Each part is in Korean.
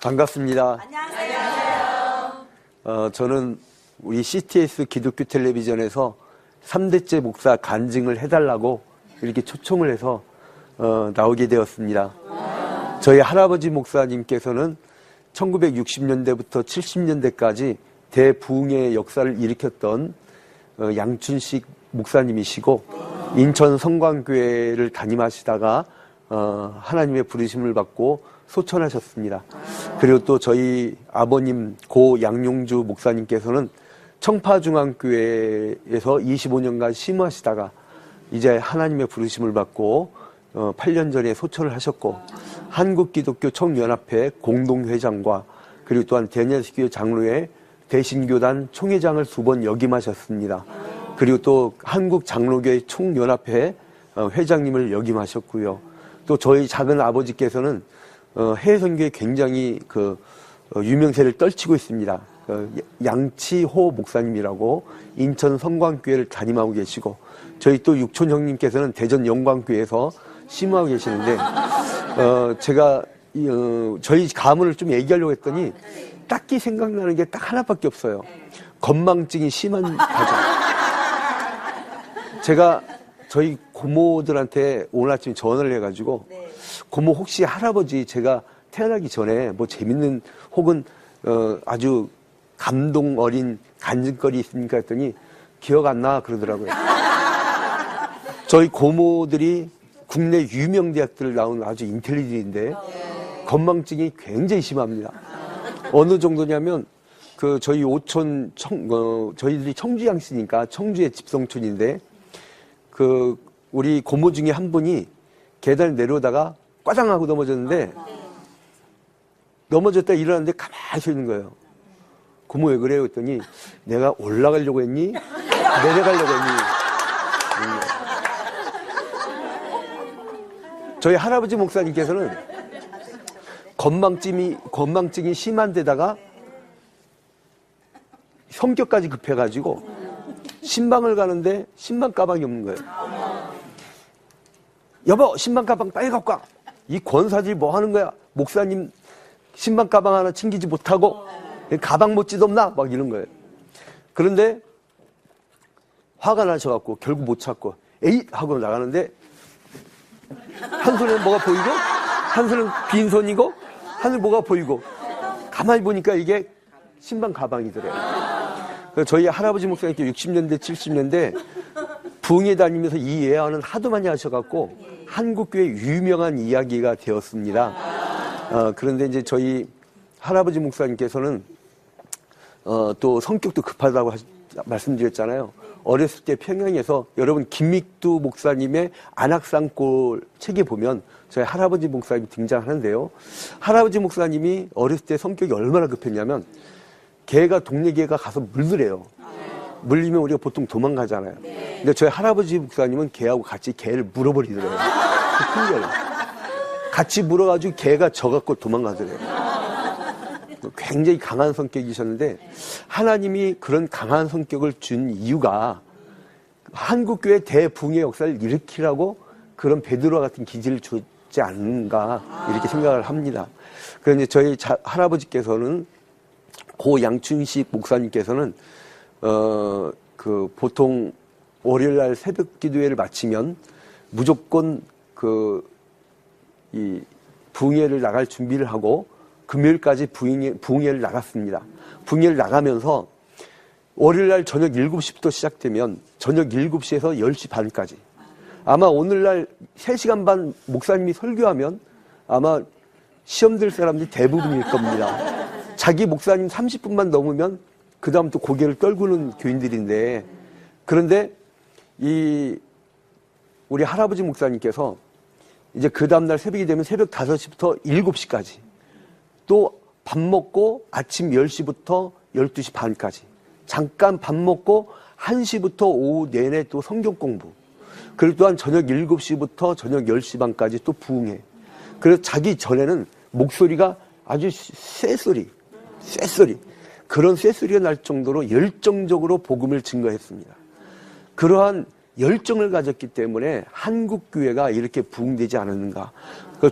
반갑습니다. 안녕하세요. 저는 우리 CTS 기독교 텔레비전에서 3대째 목사 간증을 해달라고 이렇게 초청을 해서 나오게 되었습니다. 저희 할아버지 목사님께서는 1960년대부터 70년대까지 대부흥의 역사를 일으켰던 양춘식 목사님이시고 인천 성광교회를 담임하시다가 하나님의 부르심을 받고 소천하셨습니다. 그리고 또 저희 아버님 고 양용주 목사님께서는 청파중앙교회에서 25년간 심호하시다가 이제 하나님의 부르심을 받고 8년 전에 소천을 하셨고 한국기독교총연합회 공동회장과 그리고 또한 대녀시교 장로회 대신교단 총회장을 2번 역임하셨습니다. 그리고 또 한국장로교회 총연합회 회장님을 역임하셨고요. 또 저희 작은 아버지께서는 해외 선교에 굉장히 유명세를 떨치고 있습니다. 양치호 목사님이라고 인천 성광교회를 담임하고 계시고 저희 또 육촌 형님께서는 대전 영광교회에서 심호하고 계시는데 제가 저희 가문을 좀 얘기하려고 했더니 딱히 생각나는 게 딱 하나밖에 없어요. 건망증이 심한 가정. 제가 저희 고모들한테 오늘 아침 전화를 해가지고 고모 혹시 할아버지 제가 태어나기 전에 뭐 재밌는 혹은 아주 감동 어린 간증거리 있습니까 했더니 기억 안 나 그러더라고요. 저희 고모들이 국내 유명 대학들을 나온 아주 인텔리전인데 건망증이 굉장히 심합니다. 어느 정도냐면 저희 오촌 저희들이 청주 양씨니까 청주의 집성촌인데 우리 고모 중에 한 분이 계단을 내려오다가 꽈장하고 넘어졌는데 넘어졌다 일어났는데 가만히 서 있는 거예요. 고모 왜 그래요? 했더니 내가 올라가려고 했니? 내려가려고 했니? 저희 할아버지 목사님께서는 건망증이 심한 데다가 성격까지 급해가지고 신방을 가는데 신방 가방이 없는 거예요. 여보 신방 가방 빨리 갖고 와. 이 권사들이 뭐 하는 거야? 목사님 신방 가방 하나 챙기지 못하고 가방 못지도 없나? 막 이런 거예요. 그런데 화가 나셔갖고 결국 못 참고 에잇 하고 나가는데 한 손에는 뭐가 보이고 한 손은 빈손이고 한 손에 뭐가 보이고 가만히 보니까 이게 신방 가방이더래요. 저희 할아버지 목사님께 60년대 70년대 부흥회 다니면서 이 예언은 하도 많이 하셔갖고 한국교회 유명한 이야기가 되었습니다. 그런데 이제 저희 할아버지 목사님께서는 또 성격도 급하다고 말씀드렸잖아요. 어렸을 때 평양에서 여러분 김믹두 목사님의 안악산골 책에 보면 저희 할아버지 목사님이 등장하는데요. 할아버지 목사님이 어렸을 때 성격이 얼마나 급했냐면 동네 개가 가서 물더래요. 물리면 우리가 보통 도망가잖아요. 근데 저희 할아버지 목사님은 개하고 같이 개를 물어버리더래요. 큰 개를. 같이 물어가지고 개가 져갖고 도망가더래요. 굉장히 강한 성격이셨는데 하나님이 그런 강한 성격을 준 이유가 한국교회 대부흥의 역사를 일으키라고 그런 베드로와 같은 기질을 주지 않는가 이렇게 생각을 합니다. 그런데 저희 할아버지께서는 고 양춘식 목사님께서는 보통 월요일날 새벽 기도회를 마치면 무조건 이 부흥회를 나갈 준비를 하고 금요일까지 부흥회를 나갔습니다. 부흥회를 나가면서 월요일날 저녁 7시부터 시작되면 저녁 7시에서 10시 반까지 아마 오늘날 3시간 반 목사님이 설교하면 아마 시험 들 사람들이 대부분일 겁니다. 자기 목사님 30분만 넘으면 그 다음 또 고개를 떨구는 교인들인데 그런데 우리 할아버지 목사님께서 이제 그 다음날 새벽이 되면 새벽 5시부터 7시까지 또 밥 먹고 아침 10시부터 12시 반까지 잠깐 밥 먹고 1시부터 오후 내내 또 성경 공부 그리고 또한 저녁 7시부터 저녁 10시 반까지 또 부흥회 그래서 자기 전에는 목소리가 아주 쇠소리 그런 쇠소리가 날 정도로 열정적으로 복음을 증거했습니다. 그러한 열정을 가졌기 때문에 한국교회가 이렇게 부흥되지 않았는가.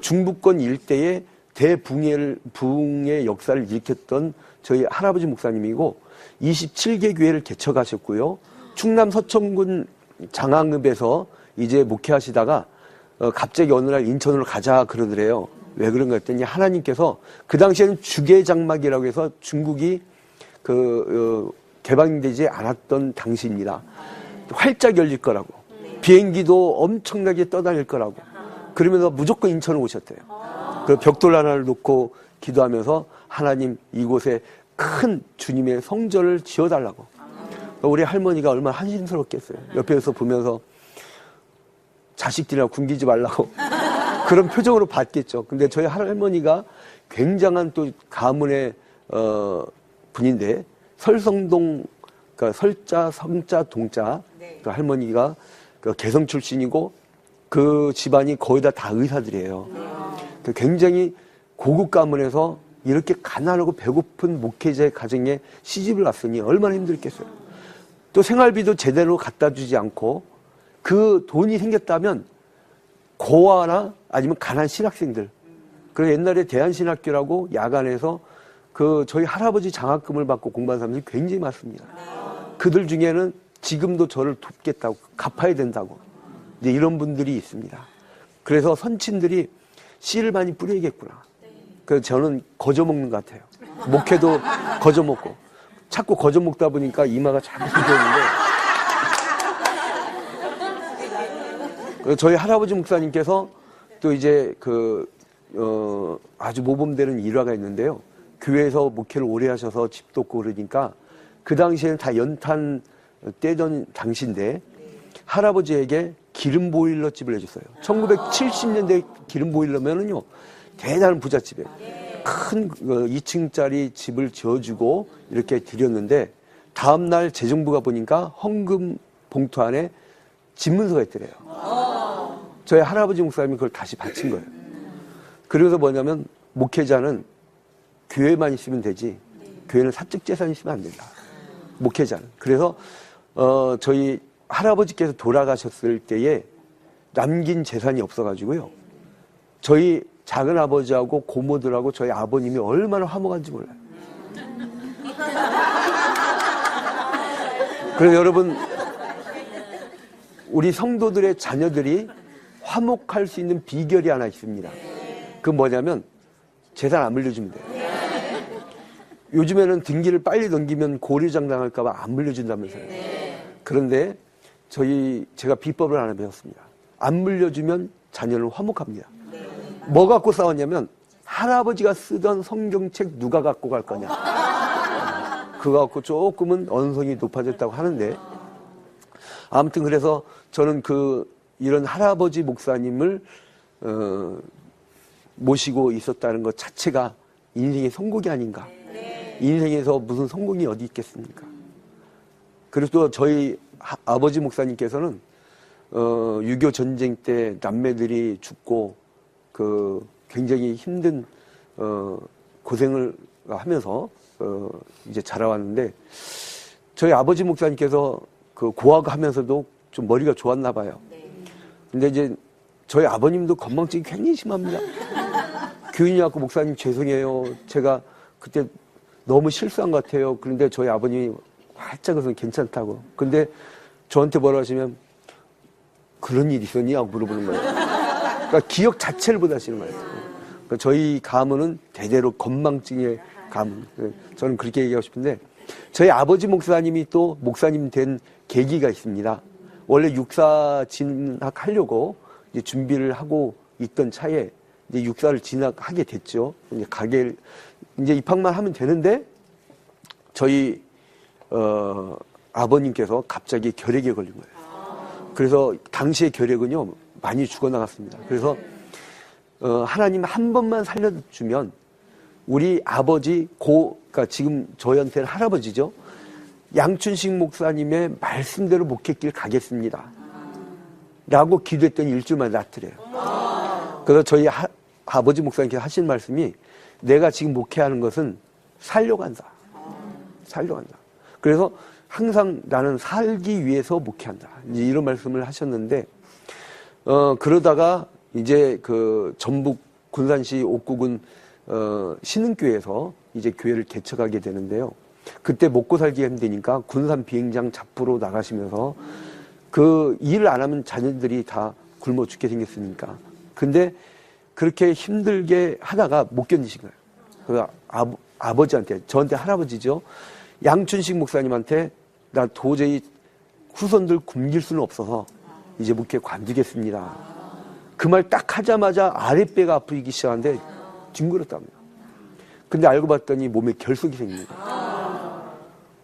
중부권 일대에 대붕의 역사를 일으켰던 저희 할아버지 목사님이고 27개 교회를 개척하셨고요. 충남 서천군 장항읍에서 이제 목회하시다가 갑자기 어느 날 인천으로 가자 그러더래요. 왜 그런가 했더니 하나님께서 그 당시에는 주계장막이라고 해서 중국이 개방되지 않았던 당시입니다. 활짝 열릴 거라고. 비행기도 엄청나게 떠다닐 거라고. 그러면서 무조건 인천을 오셨대요. 그 벽돌 하나를 놓고 기도하면서 하나님 이곳에 큰 주님의 성전을 지어달라고. 우리 할머니가 얼마나 한심스럽겠어요. 옆에서 보면서 자식들이나 굶기지 말라고 그런 표정으로 봤겠죠. 근데 저희 할머니가 굉장한 또 가문의 분인데 설성동, 그러니까 설자, 성자, 동자 그 할머니가 그 개성 출신이고 그 집안이 거의 다 의사들이에요. 굉장히 고급 가문에서 이렇게 가난하고 배고픈 목회자의 가정에 시집을 왔으니 얼마나 힘들겠어요. 또 생활비도 제대로 갖다 주지 않고 그 돈이 생겼다면 고아나 아니면 가난 신학생들. 그리고 옛날에 대한신학교라고 야간에서 저희 할아버지 장학금을 받고 공부한 사람들이 굉장히 많습니다. 그들 중에는 지금도 저를 돕겠다고, 갚아야 된다고. 이제 이런 분들이 있습니다. 그래서 선친들이 씨를 많이 뿌려야겠구나. 그래서 저는 거저 먹는 것 같아요. 목회도 거저 먹고. 자꾸 거저 먹다 보니까 이마가 자꾸 휘어있는데. 저희 할아버지 목사님께서 또 이제 아주 모범되는 일화가 있는데요. 교회에서 목회를 오래 하셔서 집도 없고 그러니까 그 당시에는 다 연탄 떼던 당시인데 할아버지에게 기름 보일러 집을 해줬어요. 1970년대 기름 보일러면은요, 대단한 부잣집이에요. 큰 2층짜리 집을 지어주고 이렇게 드렸는데 다음날 재정부가 보니까 헌금 봉투 안에 집문서가 있더래요. 저희 할아버지 목사님이 그걸 다시 바친 거예요. 그래서 뭐냐면 목회자는 교회만 있으면 되지 교회는 사적 재산이 있으면 안 된다. 목회자는. 그래서 저희 할아버지께서 돌아가셨을 때에 남긴 재산이 없어가지고요. 저희 작은 아버지하고 고모들하고 저희 아버님이 얼마나 화목한지 몰라요. 그래서 여러분, 우리 성도들의 자녀들이 화목할 수 있는 비결이 하나 있습니다. 그건 뭐냐면 재산 안 물려주면 돼요. 요즘에는 등기를 빨리 넘기면 고려장 당할까봐 안 물려준다면서요. 그런데 제가 비법을 하나 배웠습니다. 안 물려주면 자녀는 화목합니다. 뭐 갖고 싸웠냐면 할아버지가 쓰던 성경책 누가 갖고 갈 거냐. 그거 갖고 조금은 언성이 높아졌다고 하는데 아무튼 그래서 저는 이런 할아버지 목사님을 모시고 있었다는 것 자체가 인생의 성공이 아닌가. 인생에서 무슨 성공이 어디 있겠습니까? 그리고 또 저희 아버지 목사님께서는 6.25 전쟁 때 남매들이 죽고 굉장히 힘든 고생을 하면서 이제 자라왔는데 저희 아버지 목사님께서 고아하면서도 좀 머리가 좋았나 봐요. 근데 이제 저희 아버님도 건망증이 굉장히 심합니다. 교인이 왔고 목사님 죄송해요. 제가 그때 너무 실수한 것 같아요. 그런데 저희 아버님이 활짝 웃으면 괜찮다고. 근데 저한테 뭐라 하시면 그런 일 있었니? 하고 물어보는 거예요. 그러니까 기억 자체를 못 하시는 거예요. 그러니까 저희 가문은 대대로 건망증의 가문. 저는 그렇게 얘기하고 싶은데 저희 아버지 목사님이 또 목사님 된 계기가 있습니다. 원래 육사 진학하려고 이제 준비를 하고 있던 차에 이제 육사를 진학하게 됐죠. 이제 입학만 하면 되는데 저희 아버님께서 갑자기 결핵에 걸린 거예요. 그래서 당시의 결핵은요 많이 죽어나갔습니다. 그래서 하나님 한 번만 살려주면 우리 아버지 그러니까 지금 저희한테는 할아버지죠. 양춘식 목사님의 말씀대로 목회길 가겠습니다. 라고 기도했더니 일주일만에 낫더래요. 그래서 저희 아버지 목사님께서 하신 말씀이 내가 지금 목회하는 것은 살려고 한다. 살려고 한다. 그래서 항상 나는 살기 위해서 목회한다. 이제 이런 말씀을 하셨는데, 그러다가 이제 전북 군산시 옥구군 신흥교회에서 이제 교회를 개척하게 되는데요. 그때 먹고 살기 힘드니까 군산 비행장 잡부로 나가시면서 그 일을 안 하면 자녀들이 다 굶어 죽게 생겼으니까. 근데 그렇게 힘들게 하다가 못 견디신 거예요. 그 아버지한테, 저한테 할아버지죠. 양춘식 목사님한테 나 도저히 후손들 굶길 수는 없어서 이제 목회 관두겠습니다. 그 말 딱 하자마자 아랫배가 아프기 시작하는데 뒹굴었답니다. 근데 알고 봤더니 몸에 결석이 생긴 거예요.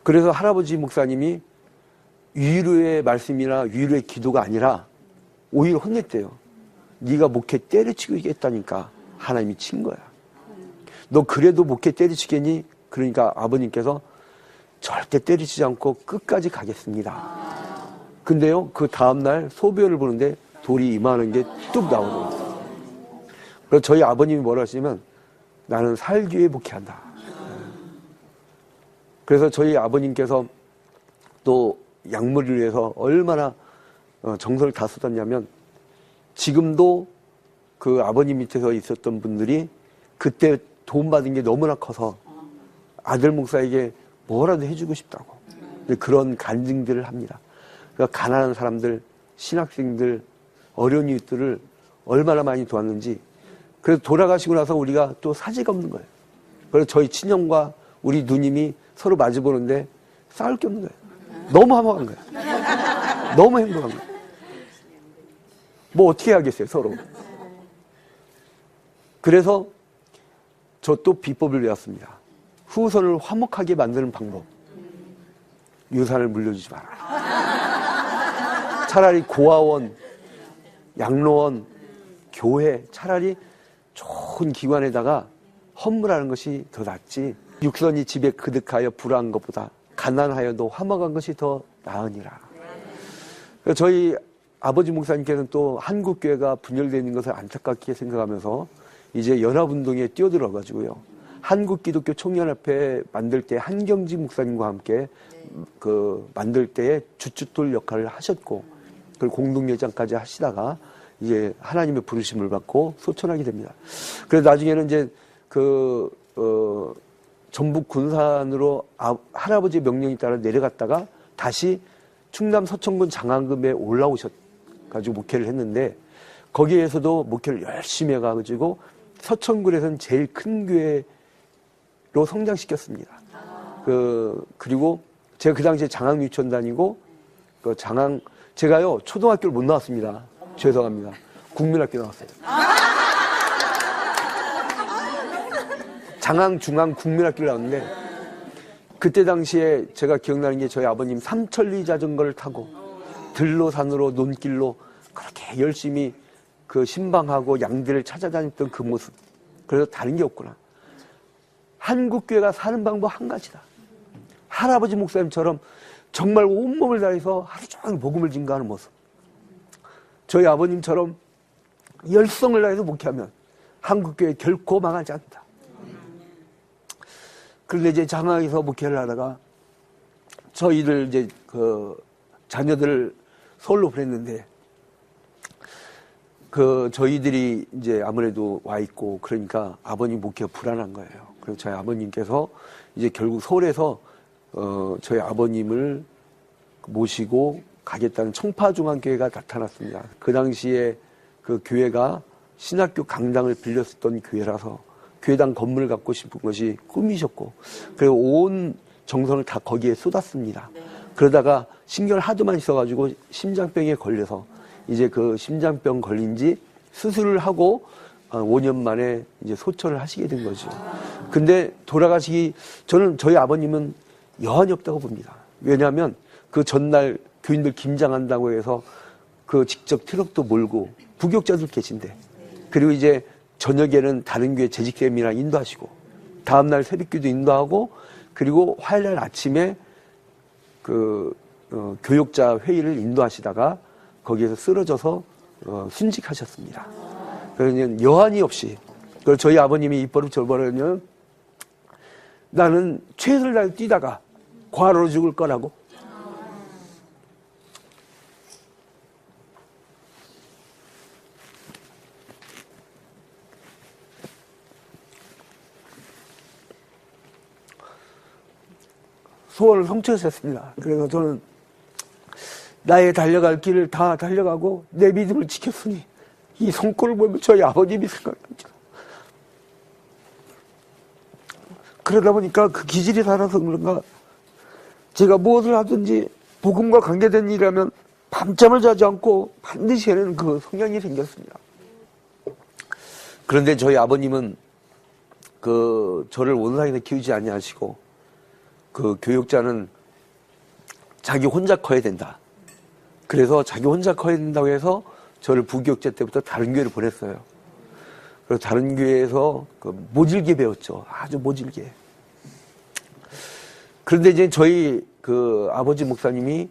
그래서 할아버지 목사님이 위로의 말씀이나 위로의 기도가 아니라 오히려 혼냈대요. 네가 목회 때려치고 있겠다니까 하나님이 친 거야. 너 그래도 목회 때려치겠니? 그러니까 아버님께서 절대 때리지 않고 끝까지 가겠습니다. 근데요, 그 다음날 소변을 보는데 돌이 이만한 게 뚝 나오더라고요. 그래서 저희 아버님이 뭐라 하시냐면 나는 살기 위해 목회한다. 그래서 저희 아버님께서 또 약물을 위해서 얼마나 정성을 다 쏟았냐면 지금도 그 아버님 밑에서 있었던 분들이 그때 돈 받은 게 너무나 커서 아들 목사에게 뭐라도 해주고 싶다고 그런 간증들을 합니다. 그러니까 가난한 사람들, 신학생들, 어려운 이웃들을 얼마나 많이 도왔는지. 그래서 돌아가시고 나서 우리가 또 사지가 없는 거예요. 그래서 저희 친형과 우리 누님이 서로 마주보는데 싸울 게 없는 거예요. 너무 화목한 거예요. 너무 행복한 거예요. 뭐 어떻게 하겠어요, 서로. 그래서 저 또 비법을 배웠습니다. 후손을 화목하게 만드는 방법. 유산을 물려주지 마라. 차라리 고아원, 양로원, 교회, 차라리 좋은 기관에다가 헌물하는 것이 더 낫지. 육선이 집에 그득하여 불화한 것보다 가난하여도 화목한 것이 더 나으니라. 저희 아버지 목사님께서는 또 한국교회가 분열되는 것을 안타깝게 생각하면서 이제 연합운동에 뛰어들어가지고요. 한국기독교 총연합회 만들 때 한경지 목사님과 함께 그 만들 때에 주춧돌 역할을 하셨고, 그리고 공동회장까지 하시다가 이제 하나님의 부르심을 받고 소천하게 됩니다. 그래서 나중에는 이제 전북 군산으로 할아버지의 명령에 따라 내려갔다가 다시 충남 서천군 장안금에 올라오셔가지고 목회를 했는데, 거기에서도 목회를 열심히 해가지고 서천군에서는 제일 큰 교회로 성장시켰습니다. 그리고 제가 그 당시에 장항 유치원 다니고, 제가요, 초등학교를 못 나왔습니다. 죄송합니다. 국민학교 나왔어요. 장항, 중앙 국민학교를 나왔는데, 그때 당시에 제가 기억나는 게 저희 아버님 삼천리 자전거를 타고 들로 산으로 논길로 그렇게 열심히 그 신방하고 양들을 찾아다녔던 그 모습. 그래서 다른 게 없구나. 한국교회가 사는 방법 한 가지다. 할아버지 목사님처럼 정말 온몸을 다해서 하루 종일 복음을 증거하는 모습. 저희 아버님처럼 열성을 다해서 목회하면 한국교회 결코 망하지 않는다. 그런데 이제 장항에서 목회를 하다가 저희들 이제 자녀들을 서울로 보냈는데, 저희들이 이제 아무래도 와 있고 그러니까 아버님 목회가 불안한 거예요. 그래서 저희 아버님께서 이제 결국 서울에서 저희 아버님을 모시고 가겠다는 청파중앙교회가 나타났습니다. 그 당시에 그 교회가 신학교 강당을 빌렸었던 교회라서 교회당 건물을 갖고 싶은 것이 꿈이셨고, 그리고 온 정성을 다 거기에 쏟았습니다. 그러다가 신경을 하도만 있어가지고 심장병에 걸려서 이제 그 심장병 걸린 지 수술을 하고 5년 만에 이제 소천을 하시게 된 거죠. 근데 저는 저희 아버님은 여한이 없다고 봅니다. 왜냐하면 그 전날 교인들 김장한다고 해서 그 직접 트럭도 몰고 부교육자들 계신데, 그리고 이제 저녁에는 다른 교회 재직쌤이랑 인도하시고, 다음날 새벽기도 인도하고, 그리고 화요일날 아침에 교육자 회의를 인도하시다가 거기에서 쓰러져서 순직하셨습니다. 그러니 여한이 없이. 그래서 저희 아버님이 입버릇 절버릇하면 나는 최선을 다해 뛰다가 과로로 죽을 거라고. 소원을 성취하셨습니다. 그래서 저는 나의 달려갈 길을 다 달려가고 내 믿음을 지켰으니 이 성과를 보면 저희 아버님이 생각납니다. 그러다 보니까 그 기질이 살아서 그런가 제가 무엇을 하든지 복음과 관계된 일이라면 밤잠을 자지 않고 반드시 해내는 그 성향이 생겼습니다. 그런데 저희 아버님은 저를 온라인에 키우지 아니하시고 그 교육자는 자기 혼자 커야 된다. 그래서 자기 혼자 커야 된다고 해서 저를 부교육자 때부터 다른 교회를 보냈어요. 그래서 다른 교회에서 모질게 배웠죠. 아주 모질게. 그런데 이제 저희 아버지 목사님이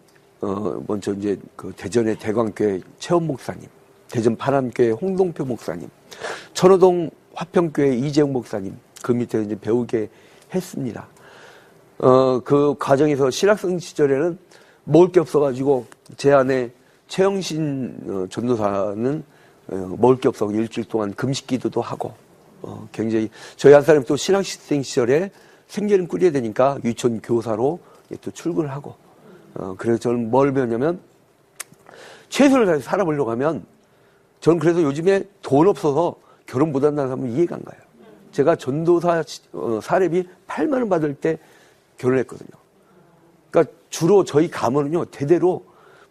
먼저 이제 대전의 대광교회 최원 목사님, 대전 파남교회 홍동표 목사님, 천호동 화평교회 이재용 목사님 그 밑에 이제 배우게 했습니다. 그 과정에서 신학생 시절에는 먹을 게 없어가지고 제 아내 최영신 전도사는 먹을 게 없어서 일주일 동안 금식 기도도 하고 굉장히 저희 한 사람이 또 신학생 시절에 생계를 꾸려야 되니까 유치원 교사로 또 출근을 하고 그래서 저는 뭘 배웠냐면 최선을 다해서 살아보려고 하면 저는 그래서 요즘에 돈 없어서 결혼 못한다는 사람은 이해가 안 가요. 제가 전도사 사례비 8만 원 받을 때 결혼했거든요. 그러니까 주로 저희 가문은요 대대로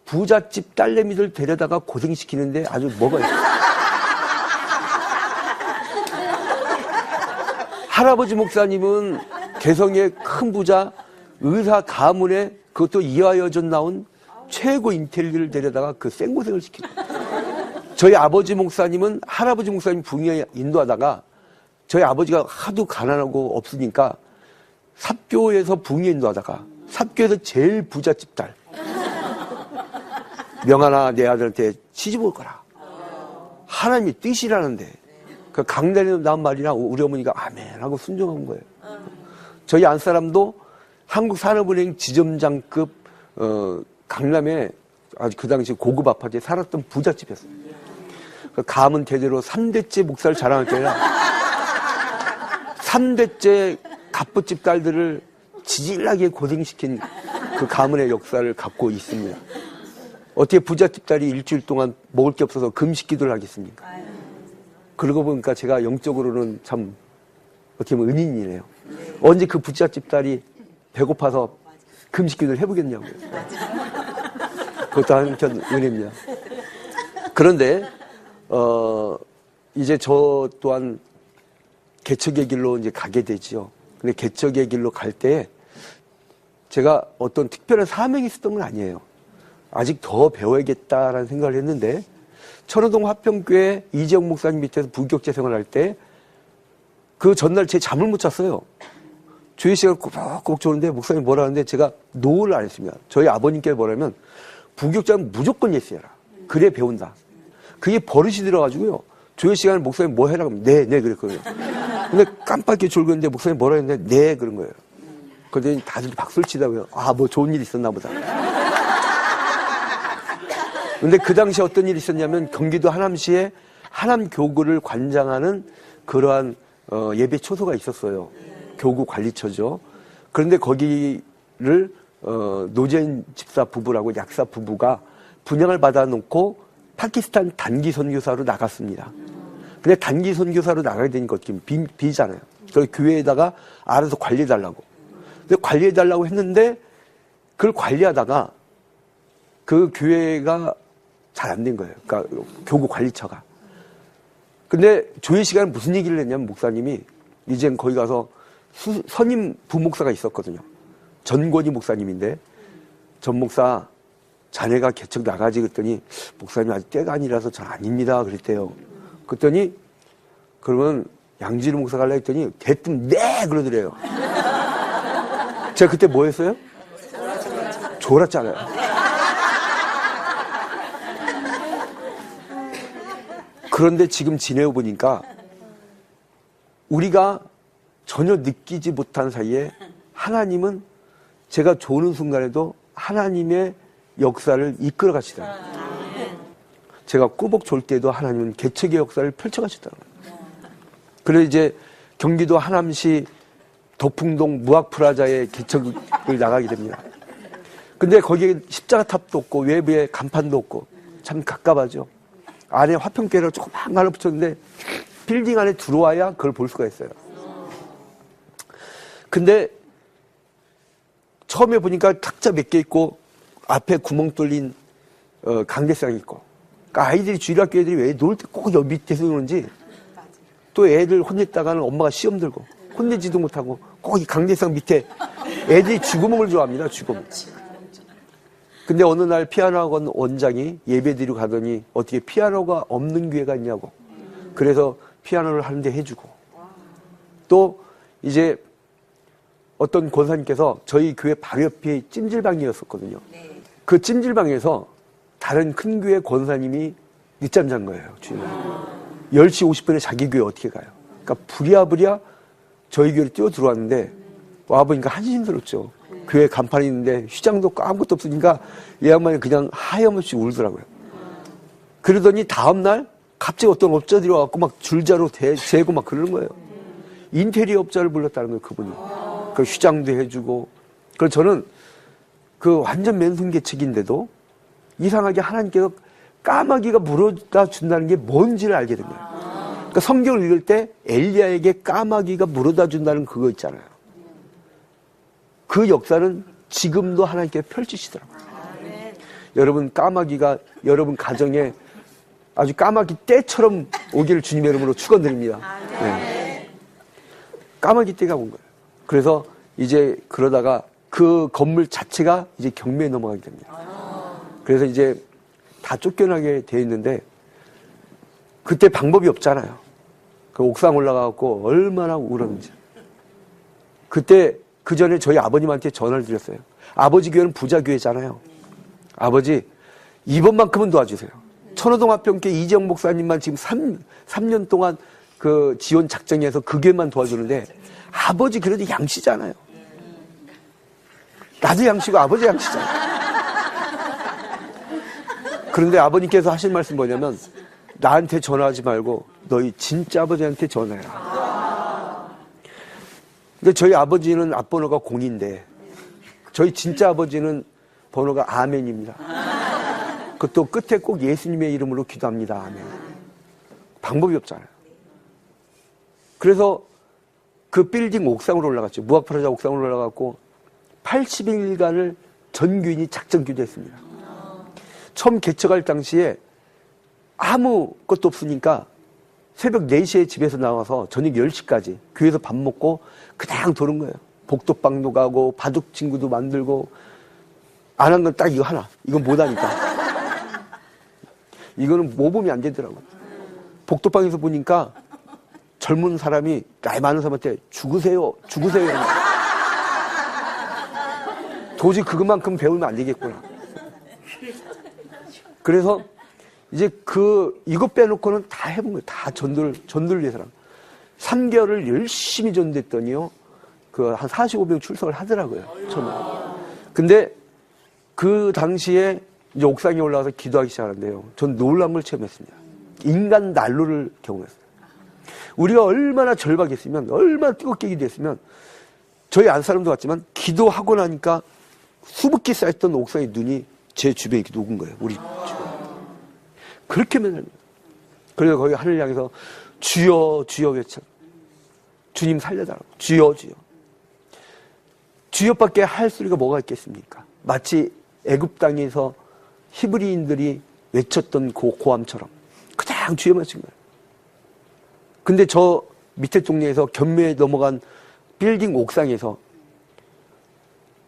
부잣집 딸내미들 데려다가 고생시키는데 아주 뭐가 있어요. 할아버지 목사님은 개성의 큰 부자 의사 가문에 그것도 이화여전 나온 최고 인텔리를 데려다가 그 생고생을 시키고 저희 아버지 목사님은 할아버지 목사님 부흥회 인도하다가 저희 아버지가 하도 가난하고 없으니까 삽교에서 부흥회 인도하다가 삽교에서 제일 부잣집 딸 명하나 내 아들한테 시집 올 거라. 하나님이 뜻이라는데 그 강단에 나온 말이라 우리 어머니가 아멘 하고 순종한 거예요. 저희 안사람도 한국산업은행 지점장급 강남에 아주 그 당시 고급 아파트에 살았던 부잣집이었어요. 그 가문 대대로 3대째 목사를 자랑할 게 아니라 3대째 갑부집 딸들을 지질나게 고생시킨 그 가문의 역사를 갖고 있습니다. 어떻게 부잣집 딸이 일주일 동안 먹을 게 없어서 금식 기도를 하겠습니까? 그러고 보니까 제가 영적으로는 참 어떻게 보면 은인이네요. 언제 그 부잣집 딸이 배고파서 금식 기도를 해보겠냐고요. 그것도 한편 은혜입니다. 그런데 이제 저 또한 개척의 길로 이제 가게 되지요. 근데 개척의 길로 갈 때 제가 어떤 특별한 사명이 있었던 건 아니에요. 아직 더 배워야겠다라는 생각을 했는데 천호동 화평교회 이재용 목사님 밑에서 부교육자 생활할 때 그 전날 제 잠을 못 잤어요. 주일 시간을 꼭꼭 조는데 목사님이 뭐라 하는데 제가 노를 안 했습니다. 저희 아버님께 뭐라면 부교육자는 무조건 예스해라. 그래 배운다. 그게 버릇이 들어가지고요. 주일 시간에 목사님 뭐 해라 그러면 네 그랬거든요. 근데 깜빡이 졸고 있는데 목사님이 뭐라 했는데 네 그런 거예요. 그러더니 다들 박수를 치다고요. 아 뭐 좋은 일 있었나 보다. 근데 그 당시 어떤 일이 있었냐면 경기도 하남시에 하남교구를 관장하는 그러한 예배 초소가 있었어요. 교구 관리처죠. 그런데 거기를 노재인 집사 부부라고 약사 부부가 분양을 받아놓고 파키스탄 단기 선교사로 나갔습니다. 근데 단기 선교사로 나가게 되니까 어떻게 비잖아요. 그래서 교회에다가 알아서 관리해달라고. 근데 관리해달라고 했는데 그걸 관리하다가 그 교회가 잘 안 된 거예요. 그러니까 교구 관리처가. 근데 조회 시간에 무슨 얘기를 했냐면 목사님이 이젠 거기 가서 선임 부목사가 있었거든요. 전권희 목사님인데 전 목사 자네가 개척 나가지 그랬더니 목사님 아직 때가 아니라서 잘 아닙니다 그랬대요. 그랬더니 그러면 양진우 목사가 하려고 했더니 대뜸 네 그러더래요. 제가 그때 뭐 했어요? 졸았잖아요. 그런데 지금 지내어 보니까 우리가 전혀 느끼지 못한 사이에 하나님은 제가 조는 순간에도 하나님의 역사를 이끌어 가시더라고요. 제가 꾸벅 졸 때도 하나님은 개척의 역사를 펼쳐 가시더라고요. 그래서 이제 경기도 하남시 덕풍동 무학프라자에 개척을 나가게 됩니다. 근데 거기에 십자가탑도 없고 외부에 간판도 없고 참 갑갑하죠. 안에 화평계를 조그만 거 하나 붙였는데 빌딩 안에 들어와야 그걸 볼 수가 있어요. 근데 처음에 보니까 탁자 몇 개 있고 앞에 구멍 뚫린 강대상이 있고, 그러니까 아이들이 주일학교 애들이 왜 놀 때 꼭 여기 밑에서 노는지, 또 애들 혼냈다가는 엄마가 시험 들고 혼내지도 못하고 꼭 이 강대상 밑에 애들이 쥐구멍을 좋아합니다. 쥐구멍. 근데 어느 날 피아노 학원 원장이 예배드리고 가더니 어떻게 피아노가 없는 교회가 있냐고. 그래서 피아노를 하는데 해주고, 또 이제 어떤 권사님께서 저희 교회 바로 옆에 찜질방이었었거든요. 그 찜질방에서 다른 큰 교회 권사님이 늦잠 잔 거예요. 주일날 10시 50분에 자기 교회 어떻게 가요? 그러니까 부랴부랴 저희 교회로 뛰어 들어왔는데 와보니까 한심스럽죠. 교회 간판이 있는데 휘장도 없고 아무것도 없으니까 이 양반이 그냥 하염없이 울더라고요. 그러더니 다음날 갑자기 어떤 업자들이 와갖고 막 줄자로 재고 막 그러는 거예요. 인테리어 업자를 불렀다는 거예요, 그분이. 그 휘장도 해주고. 그래서 저는 그 완전 맨손개척인데도 이상하게 하나님께서 까마귀가 물어다 준다는 게 뭔지를 알게 된 거예요. 그러니까 성경을 읽을 때 엘리야에게 까마귀가 물어다 준다는 그거 있잖아요. 그 역사는 지금도 하나님께 펼치시더라고요. 여러분, 까마귀가 여러분 가정에 아주 까마귀 떼처럼 오기를 주님의 이름으로 축원드립니다. 네. 까마귀 떼가 온 거예요. 그래서 이제 그러다가 그 건물 자체가 이제 경매에 넘어가게 됩니다. 그래서 이제 다 쫓겨나게 돼 있는데 그때 방법이 없잖아요. 그 옥상 올라가고 얼마나 울었는지. 그때 그 전에 저희 아버님한테 전화를 드렸어요. 아버지 교회는 부자 교회잖아요. 아버지, 이번만큼은 도와주세요. 천호동 화평교회 이재영 목사님만 지금 3년 동안 그 지원 작정해서 그 교회만 도와주는데 아버지 그래도 양씨잖아요. 나도 양씨고 아버지 양씨잖아요. 그런데 아버님께서 하신 말씀 뭐냐면 나한테 전화하지 말고 너희 진짜 아버지한테 전화해라. 근데 저희 아버지는 앞번호가 0인데 저희 진짜 아버지는 번호가 아멘입니다. 그것도 끝에 꼭 예수님의 이름으로 기도합니다. 아멘. 방법이 없잖아요. 그래서 그 빌딩 옥상으로 올라갔죠. 무학프라자 옥상으로 올라갔고 80일간을 전 교인이 작정 기도했습니다. 처음 개척할 당시에 아무것도 없으니까 새벽 4시에 집에서 나와서 저녁 10시까지 교회에서 밥 먹고 그냥 도는 거예요. 복도방도 가고 바둑 친구도 만들고 안 한 건 딱 이거 하나. 이건 못하니까. 이거는 모범이 안 되더라고요. 복도방에서 보니까 젊은 사람이 나이 많은 사람한테 죽으세요. 죽으세요. 도저히 그것만큼 배우면 안 되겠구나. 그래서 이제 이거 빼놓고는 다 해본 거예요. 다 전도를 위해서랑. 3개월을 열심히 전도했더니요. 한 45명 출석을 하더라고요. 처음에. 근데 그 당시에 이제 옥상에 올라가서 기도하기 시작하는데요. 전 놀란 걸 체험했습니다. 인간 난로를 경험했어요. 우리가 얼마나 절박했으면, 얼마나 뜨겁게 기도했으면, 저희 안 사람도 같지만, 기도하고 나니까 수북히 쌓였던 옥상의 눈이 제 주변에 이렇게 녹은 거예요. 우리 주변에. 그렇게 맨날. 그래서 거기 하늘 향해서 주여, 주여 외쳐. 주님 살려달라고. 주여, 주여. 주여밖에 할 소리가 뭐가 있겠습니까? 마치 애굽 땅에서 히브리인들이 외쳤던 고함처럼 그냥 주여만 친 거예요. 근데 저 밑에 동네에서 경매에 넘어간 빌딩 옥상에서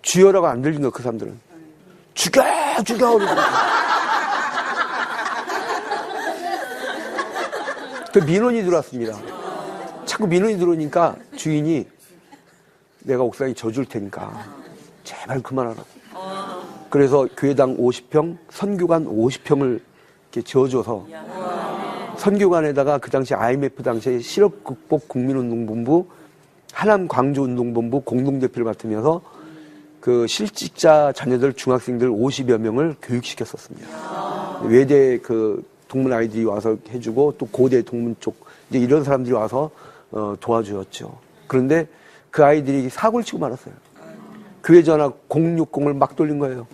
주여라고 안 들린 거예요. 그 사람들은 죽여 죽여 그 민원이 들어왔습니다. 자꾸 민원이 들어오니까 주인이 내가 옥상에 져줄 테니까 제발 그만하라고. 그래서 교회당 50평, 선교관 50평을 이렇게 지어줘서 선교관에다가 그 당시 IMF 당시에 실업극복 국민운동본부, 하남 광주운동본부 공동대표를 맡으면서 그 실직자 자녀들 중학생들 50여 명을 교육시켰었습니다. 외대 그 동문 아이들이 와서 해주고 또 고대 동문 쪽 이제 이런 사람들이 와서 도와주었죠. 그런데 그 아이들이 사고를 치고 말았어요. 교회 전화 060을 막 돌린 거예요.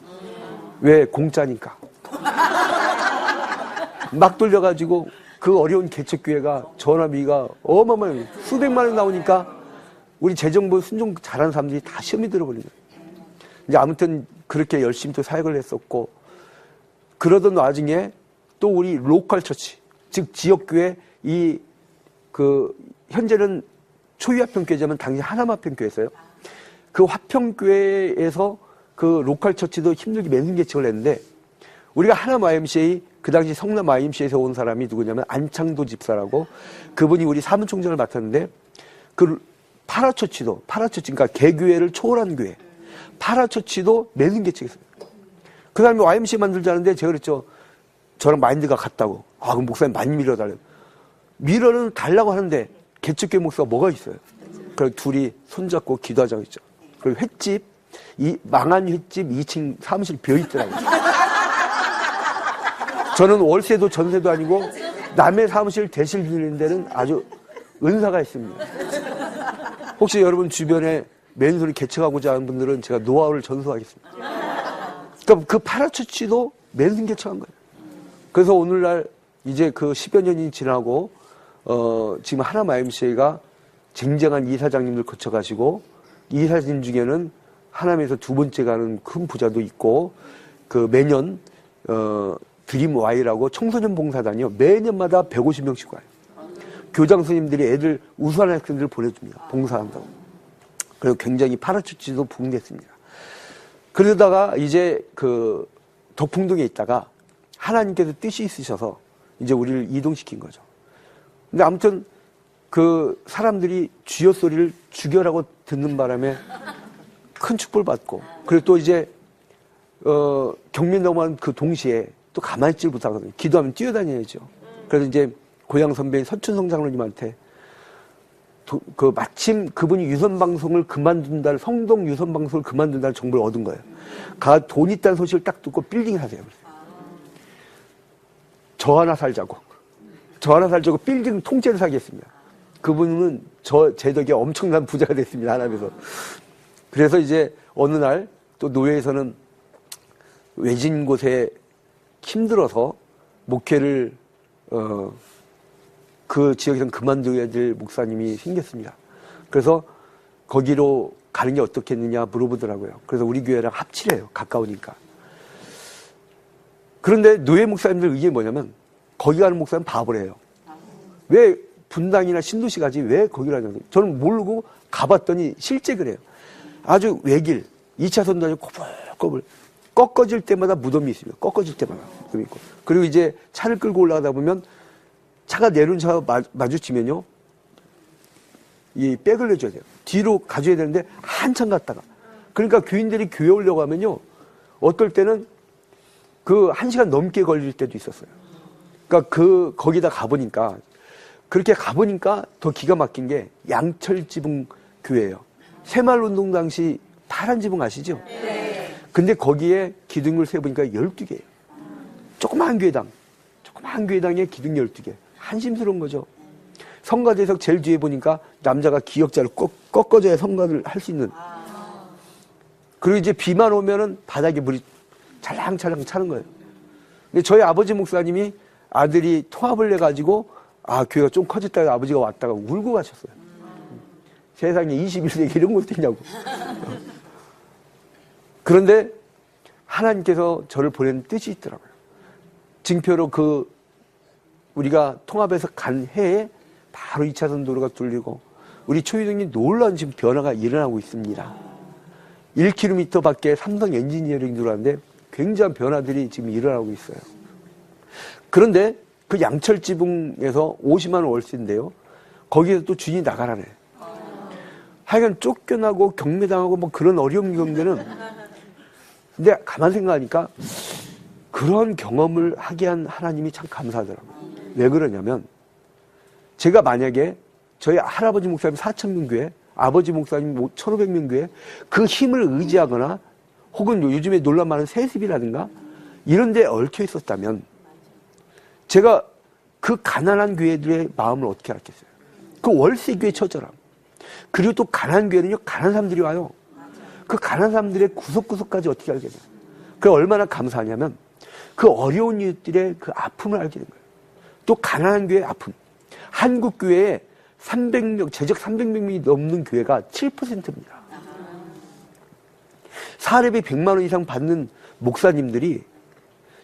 왜? 공짜니까. 막 돌려가지고 그 어려운 개척교회가 전화비가 어마어마해요. 수백만 원 나오니까 우리 재정부 순종 잘하는 사람들이 다 시험이 들어버린 거예요. 이제 아무튼 그렇게 열심히 또 사역을 했었고, 그러던 와중에 또 우리 로컬 처치, 즉 지역교회 현재는 초유화평교회지만 당시 하나마평교회였어요. 그 화평교회에서 그 로컬 처치도 힘들게 맨손 개척을 했는데, 우리가 하남 YMCA, 그 당시 성남 YMCA에서 온 사람이 누구냐면 안창도 집사라고, 그분이 우리 사무총장을 맡았는데, 그 파라처치, 그러니까 개교회를 초월한 교회, 파라처치도 맨손 개척했어요. 그 사람이 YMCA 만들자는데 제가 그랬죠. 저랑 마인드가 같다고. 그럼 목사님 많이 밀어달래요. 밀어는 달라고 하는데 개척교회 목사가 뭐가 있어요? 그래서 둘이 손잡고 기도하자고 했죠. 그리고 횟집, 망한 횟집 2층 사무실 비어있더라고요. 저는 월세도 전세도 아니고 남의 사무실 대실 빌리는 데는 아주 은사가 있습니다. 혹시 여러분 주변에 맨손을 개척하고자 하는 분들은 제가 노하우를 전수하겠습니다. 그러니까 그 파라처치도 맨손 개척한 거예요. 그래서 오늘날 이제 그 10여 년이 지나고 지금 하남 YMCA가 쟁쟁한 이사장님들 거쳐가시고, 이사님 중에는 하남에서 두 번째 가는 큰 부자도 있고, 그 매년 드림 Y라고 청소년 봉사단이요, 매년마다 150명씩 와요. 교장 선생님들이 애들 우수한 학생들을 보내줍니다. 봉사한다고. 그리고 굉장히 파라처치도 부흥됐습니다. 그러다가 이제 그 덕풍동에 있다가 하나님께서 뜻이 있으셔서 이제 우리를 이동시킨 거죠. 근데 아무튼 그 사람들이 주여 소리를 죽여라고 듣는 바람에 큰 축복을 받고, 그리고 또 이제 경민 넘어간 그 동시에 또 가만히 있질 못하거든요. 기도하면 뛰어다녀야죠. 그래서 이제 고향 선배인 서춘성 장로님한테 마침 그분이 유선방송을 그만둔다는, 성동 유선방송을 그만둔다는 정보를 얻은 거예요. 돈 있다는 소식을 딱 듣고 빌딩 하세요. 저 하나 살자고 빌딩 통째로 사겠습니다. 그분은 제 덕에 엄청난 부자가 됐습니다. 하나님에서. 그래서 이제 어느 날 또 노예에서는 외진 곳에 힘들어서 목회를 그 지역에서는 그만둬야 될 목사님이 생겼습니다. 그래서 거기로 가는 게 어떻겠느냐 물어보더라고요. 그래서 우리 교회랑 합치래요. 가까우니까. 그런데 노예 목사님들 의견이 뭐냐면, 거기 가는 목사는 바보래요. 왜 분당이나 신도시 가지 왜 거기를 하냐고. 저는 모르고 가봤더니 실제 그래요. 아주 외길 2차선 다니고 꼬불꼬불 꺾어질 때마다 무덤이 있습니다. 꺾어질 때마다 무덤이 있고. 그리고 이제 차를 끌고 올라가다 보면 차가 내려온 차와 마주치면요, 이 백을 내줘야 돼요. 뒤로 가줘야 되는데 한참 갔다가, 그러니까 교인들이 교회 오려고 하면요, 어떨 때는 그 1시간 넘게 걸릴 때도 있었어요. 그러니까 거기다 가보니까, 그렇게 가보니까 더 기가 막힌 게 양철지붕 교회예요. 새마을운동 당시 파란 지붕 아시죠? 네. 근데 거기에 기둥을 세보니까 12개예요. 조그마한 교회당에 기둥 12개. 한심스러운 거죠. 성가대석 제일 뒤에 보니까 남자가 기역자를 꺾어줘야 성가를 할 수 있는. 그리고 이제 비만 오면은 바닥에 물이 찰랑찰랑 차는 거예요. 근데 저희 아버지 목사님이 아들이 통합을 해가지고, 교회가 좀 커졌다가 아버지가 왔다가 울고 가셨어요. 세상에 21세기 이런 것도 있냐고. 그런데 하나님께서 저를 보내는 뜻이 있더라고요. 징표로 우리가 통합해서 간 해에 바로 2차선 도로가 뚫리고, 우리 초유동이 놀라운 지금 변화가 일어나고 있습니다. 1km 밖에 삼성 엔지니어링 들어왔는데 굉장한 변화들이 지금 일어나고 있어요. 그런데 그 양철지붕에서 50만 원 월세인데요, 거기에서 또 주인이 나가라네. 하여간 쫓겨나고 경매당하고 뭐 그런 어려운 경우에는, 근데 가만 생각하니까 그런 경험을 하게 한 하나님이 참 감사하더라고요. 왜 그러냐면, 제가 만약에 저희 할아버지 목사님 4,000명 교회, 아버지 목사님 1,500명 교회, 그 힘을 의지하거나 혹은 요즘에 논란 많은 세습이라든가 이런 데 얽혀 있었다면, 제가 그 가난한 교회들의 마음을 어떻게 알았겠어요? 그 월세 교회 처절함, 그리고 또 가난한 교회는요, 가난한 사람들이 와요. 그 가난한 사람들의 구석구석까지 어떻게 알게 돼요? 그 얼마나 감사하냐면 그 어려운 이웃들의 그 아픔을 알게 된 거예요. 또 가난한 교회의 아픔. 한국 교회에 300명, 재적 300명이 넘는 교회가 7%입니다. 사례비 100만 원 이상 받는 목사님들이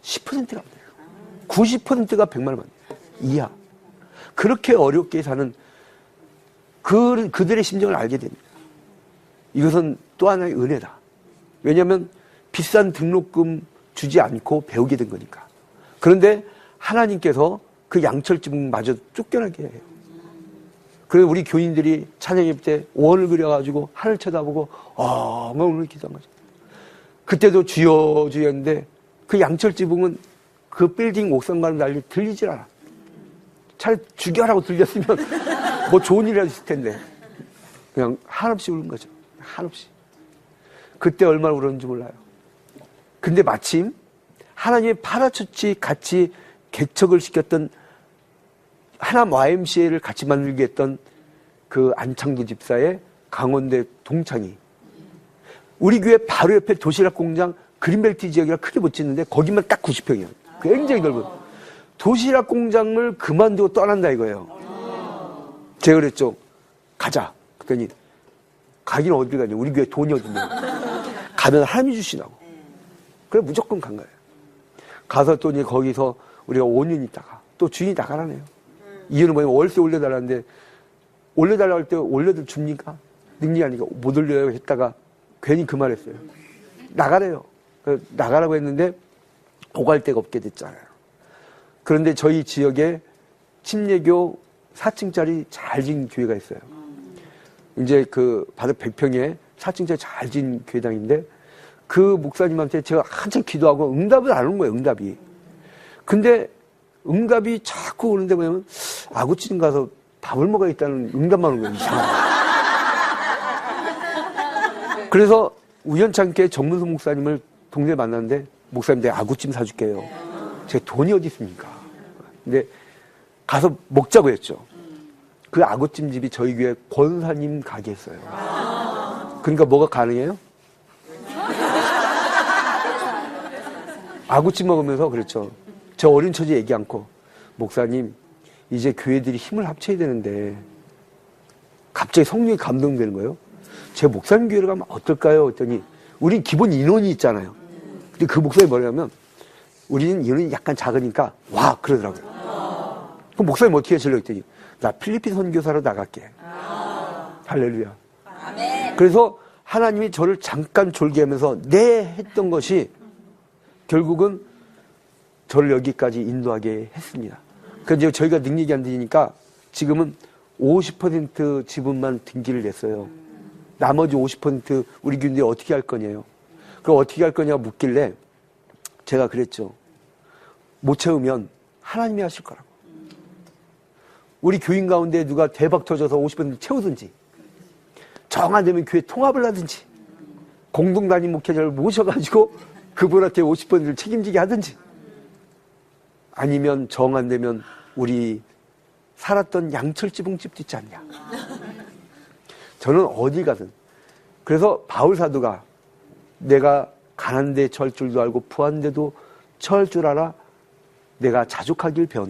10%가 안 돼요. 90%가 100만 원 이하. 그렇게 어렵게 사는 그들의 심정을 알게 됩니다. 이것은 또 하나의 은혜다. 왜냐하면 비싼 등록금 주지 않고 배우게 된 거니까. 그런데 하나님께서 그 양철지붕마저 쫓겨나게 해요. 그래서 우리 교인들이 찬양예배 때 원을 그려가지고 하늘 쳐다보고 오늘 기도한 거죠. 그때도 주여 주여 했는데 그 양철지붕은 그 빌딩 옥상과는 달리 들리질 않아. 차라리 죽여라고 들렸으면 뭐 좋은 일이라도 있을 텐데 그냥 한없이 우는 거죠. 한없이. 그때 얼마나 울었는지 몰라요. 근데 마침 하나님의 파라처치 같이 개척을 시켰던 하남 YMCA를 같이 만들게 했던 그 안창도 집사의 강원대 동창이 우리 교회 바로 옆에 도시락 공장 그린벨트 지역이라 크게 못 짓는데 거기만 딱 90평이에요. 굉장히 넓은. 도시락 공장을 그만두고 떠난다 이거예요. 제가 그랬죠. 가자. 그랬더니 가긴 어딜 가냐. 우리 교회 돈이 어딘데. 가면 하나님이 주시라고. 그래 무조건 간 거예요. 가서 또 이제 거기서 우리가 5년 있다가 또 주인이 나가라네요. 이유는 뭐냐면 월세 올려달라는데 올려달라고 할 때 올려도 줍니까? 능력이 아니까 못 올려요 했다가 괜히 그 말 했어요. 나가래요. 나가라고 했는데 오갈 데가 없게 됐잖아요. 그런데 저희 지역에 침례교 4층짜리 잘 지은 교회가 있어요. 이제 그 바로 100평에 4층짜리 잘 지은 교회당인데 그 목사님한테 제가 한참 기도하고 응답을 안 온 거예요. 응답이. 근데 응답이 자꾸 오는데 뭐냐면 아구찜 가서 밥을 먹어야겠다는 응답만 오는 거예요. 이상하게. 그래서 우연찮게 정문수 목사님을 동네에 만났는데 목사님 내가 아구찜 사줄게요. 제 돈이 어디 있습니까? 근데 가서 먹자고 했죠. 그 아구찜 집이 저희 교회 권사님 가게였어요. 그러니까 뭐가 가능해요? 아구찜 먹으면서 그랬죠. 저 어린 처지 얘기 않고 목사님 이제 교회들이 힘을 합쳐야 되는데 갑자기 성령이 감동되는 거예요. 제 목사님 교회를 가면 어떨까요? 했더니 우린 기본 인원이 있잖아요. 근데 그 목사님이 뭐냐면 우리는 인원이 약간 작으니까 와 그러더라고요. 그럼 목사님 어떻게 하실래요? 했더니 나 필리핀 선교사로 나갈게. 할렐루야. 그래서 하나님이 저를 잠깐 졸게 하면서 네 했던 것이 결국은 저를 여기까지 인도하게 했습니다. 그래서 저희가 능력이 안 되니까 지금은 50% 지분만 등기를 냈어요. 나머지 50% 우리 교인들이 어떻게 할 거냐요. 그럼 어떻게 할 거냐고 묻길래 제가 그랬죠. 못 채우면 하나님이 하실 거라고. 우리 교인 가운데 누가 대박 터져서 50% 채우든지 정 안 되면 교회 통합을 하든지 공동단임 목회자를 모셔가지고 그분한테 50%를 책임지게 하든지 아니면 정 안 되면 우리 살았던 양철지붕집도 있지 않냐. 저는 어디 가든. 그래서 바울 사도가 내가 가난데 처할 줄도 알고 부한데도 처할 줄 알아 내가 자족하길 배웠다.